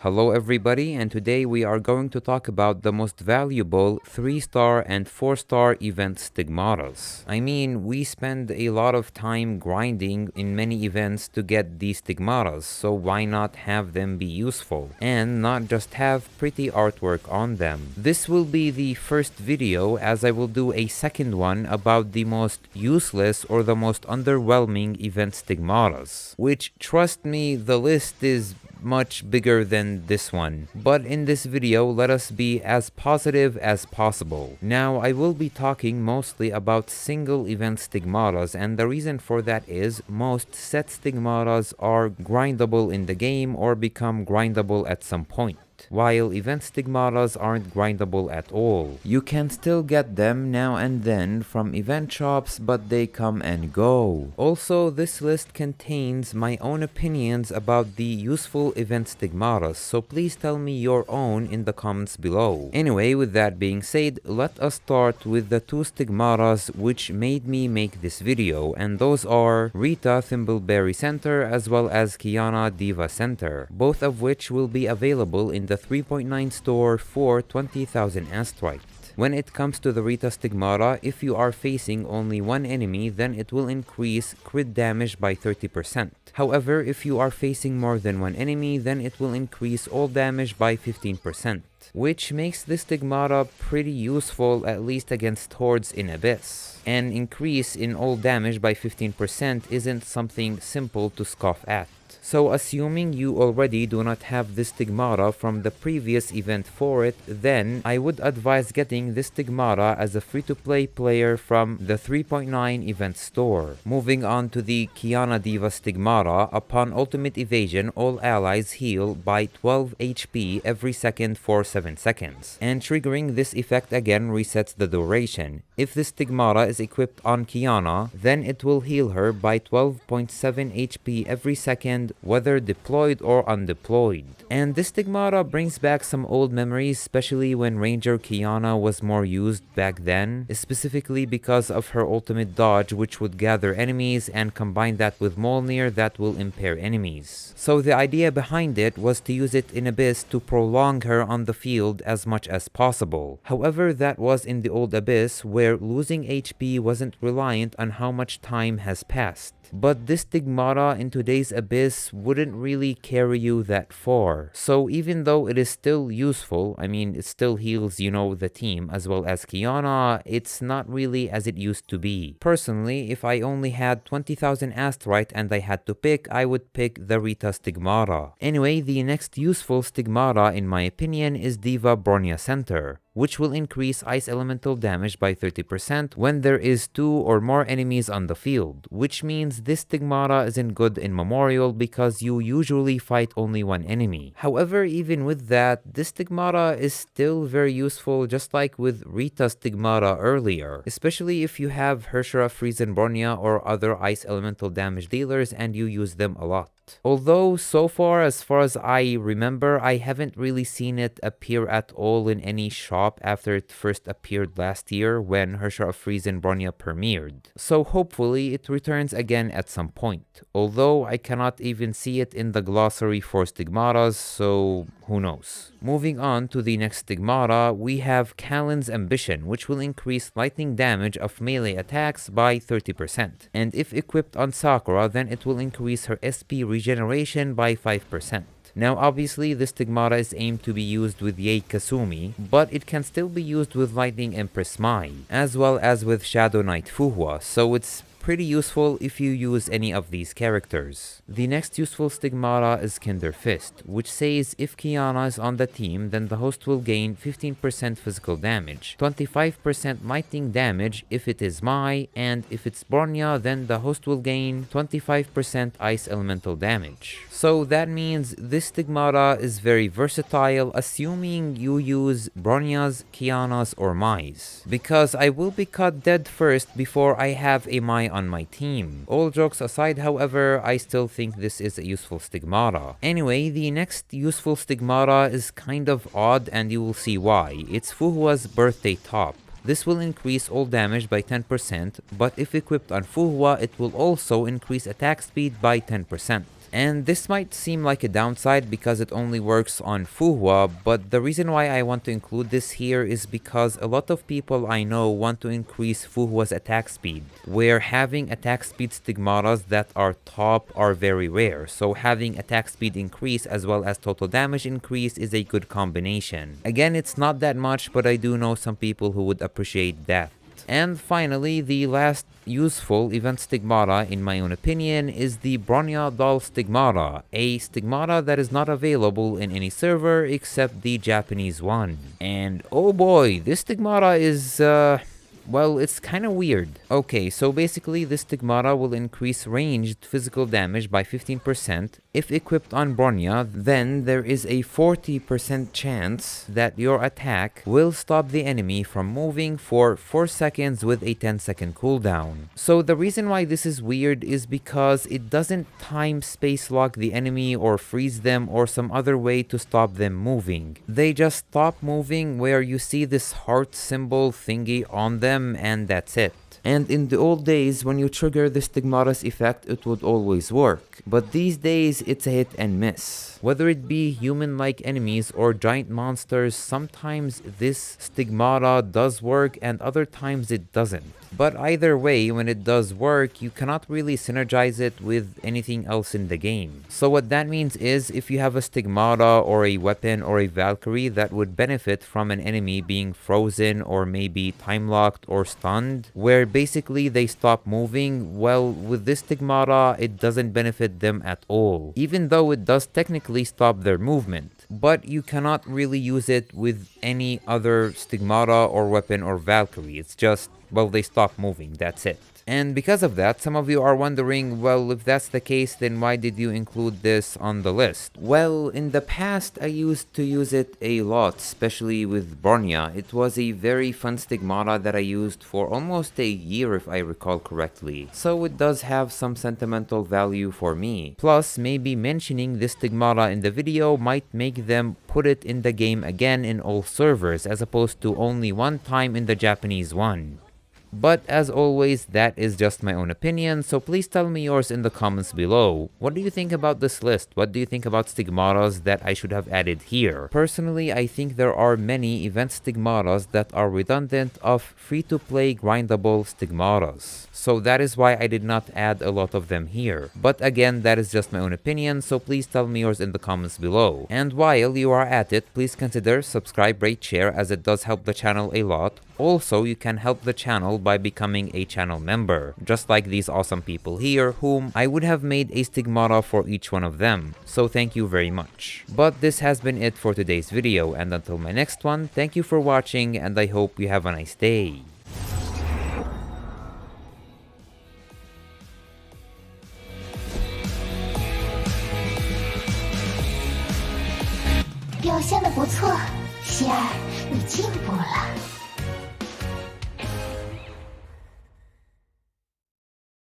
Hello everybody, and today we are going to talk about the most valuable 3-star and 4-star event stigmatas. I mean, we spend a lot of time grinding in many events to get these stigmatas, so why not have them be useful and not just have pretty artwork on them. This will be the first video, as I will do a second one about the most useless or the most underwhelming event stigmatas, which, trust me, the list is much bigger than this one. But in this video, let us be as positive as possible. Now, I will be talking mostly about single event stigmatas, and the reason for that is most set stigmatas are grindable in the game or become grindable at some point, while event stigmatas aren't grindable at all. You can still get them now and then from event shops, but they come and go. Also, this list contains my own opinions about the useful event stigmatas, so please tell me your own in the comments below. Anyway, with that being said, let us start with the two stigmatas which made me make this video, and those are Rita Thimbleberry Center as well as Kiana Diva Center, both of which will be available in the 3.9 store for 20,000 astrite. When it comes to the Rita Stigmata, if you are facing only one enemy, then it will increase crit damage by 30%. However, if you are facing more than one enemy, then it will increase all damage by 15%, which makes this Stigmata pretty useful, at least against hordes in Abyss. An increase in all damage by 15% isn't something simple to scoff at. So assuming you already do not have this stigmata from the previous event for it, then I would advise getting this stigmata as a free-to-play player from the 3.9 event store. Moving on to the Kiana Diva stigmata, upon ultimate evasion, all allies heal by 12 HP every second for 7 seconds, and triggering this effect again resets the duration. If this stigmata is equipped on Kiana, then it will heal her by 12.7 HP every second, whether deployed or undeployed. And this stigmata brings back some old memories, especially when Ranger Kiana was more used back then, specifically because of her ultimate dodge, which would gather enemies, and combine that with Mjolnir that will impair enemies. So the idea behind it was to use it in Abyss to prolong her on the field as much as possible. However, that was in the old Abyss, where losing HP wasn't reliant on how much time has passed. But this stigmata in today's Abyss wouldn't really carry you that far. So even though it is still useful, I mean, it still heals, the team as well as Kiana, it's not really as it used to be. Personally, if I only had 20,000 astrite and I had to pick, I would pick the Rita stigmata. Anyway, the next useful stigmata in my opinion is Diva Bronya Center, which will increase ice elemental damage by 30% when there is 2 or more enemies on the field, which means this stigmata isn't good in Memorial because you usually fight only one enemy. However, even with that, this stigmata is still very useful, just like with Rita stigmata earlier, especially if you have Hershra, Friesen, Bronya or other ice elemental damage dealers and you use them a lot. Although, so far as I remember, I haven't really seen it appear at all in any shop after it first appeared last year when Hershra of Friesen Bronya premiered. So hopefully it returns again at some point, although I cannot even see it in the glossary for stigmatas, so who knows. Moving on to the next stigmata, we have Kalen's Ambition, which will increase lightning damage of melee attacks by 30%. And if equipped on Sakura, then it will increase her SP regeneration by 5%. Now obviously this stigmata is aimed to be used with Yae Kasumi, but it can still be used with Lightning Empress Mai, as well as with Shadow Knight Fuhua, so it's pretty useful if you use any of these characters. The next useful stigmata is Kinder Fist, which says if Kiana is on the team, then the host will gain 15% physical damage, 25% lightning damage if it is Mai, and if it's Bronya, then the host will gain 25% ice elemental damage. So that means this stigmata is very versatile, assuming you use Bronya's, Kiana's, or Mai's, because I will be cut dead first before I have a Mai on my team. All jokes aside, however, I still think this is a useful stigmata. Anyway, the next useful stigmata is kind of odd and you will see why. It's Fuhua's birthday top. This will increase all damage by 10%, but if equipped on Fuhua, it will also increase attack speed by 10%. And this might seem like a downside because it only works on Fuhua, but the reason why I want to include this here is because a lot of people I know want to increase Fuhua's attack speed, where having attack speed stigmatas that are top are very rare, so having attack speed increase as well as total damage increase is a good combination. Again, it's not that much, but I do know some people who would appreciate that. And finally, the last useful event stigmata, in my own opinion, is the Bronya Doll Stigmata, a stigmata that is not available in any server except the Japanese one. And oh boy, this stigmata is, well, it's kinda weird. Okay, so basically this stigmata will increase ranged physical damage by 15%. If equipped on Bronya, then there is a 40% chance that your attack will stop the enemy from moving for 4 seconds with a 10-second cooldown. So the reason why this is weird is because it doesn't time space lock the enemy or freeze them or some other way to stop them moving. They just stop moving where you see this heart symbol thingy on them, and that's it. And in the old days, when you trigger the stigmata's effect, it would always work. But these days, it's a hit and miss. Whether it be human-like enemies or giant monsters, sometimes this stigmata does work and other times it doesn't. But either way, when it does work, you cannot really synergize it with anything else in the game. So what that means is, if you have a stigmata or a weapon or a Valkyrie that would benefit from an enemy being frozen or maybe time-locked or stunned, where basically they stop moving, well, with this stigmata, it doesn't benefit them at all, even though it does technically stop their movement. But you cannot really use it with any other stigmata or weapon or Valkyrie. It's just, well, they stop moving, that's it. And because of that, some of you are wondering, well, if that's the case, then why did you include this on the list? Well, in the past, I used to use it a lot, especially with Bronya. It was a very fun stigmata that I used for almost a year, if I recall correctly. So it does have some sentimental value for me. Plus, maybe mentioning this stigmata in the video might make them put it in the game again in all servers, as opposed to only one time in the Japanese one. But as always, that is just my own opinion, so please tell me yours in the comments below. What do you think about this list? What do you think about stigmatas that I should have added here? Personally, I think there are many event stigmatas that are redundant of free-to-play grindable stigmatas. So that is why I did not add a lot of them here. But again, that is just my own opinion, so please tell me yours in the comments below. And while you are at it, please consider subscribe, rate, share, as it does help the channel a lot. Also, you can help the channel by becoming a channel member, just like these awesome people here, whom I would have made a stigmata for each one of them, so thank you very much. But this has been it for today's video, and until my next one, thank you for watching, and I hope you have a nice day. 表现得不错，希尔，你进步了。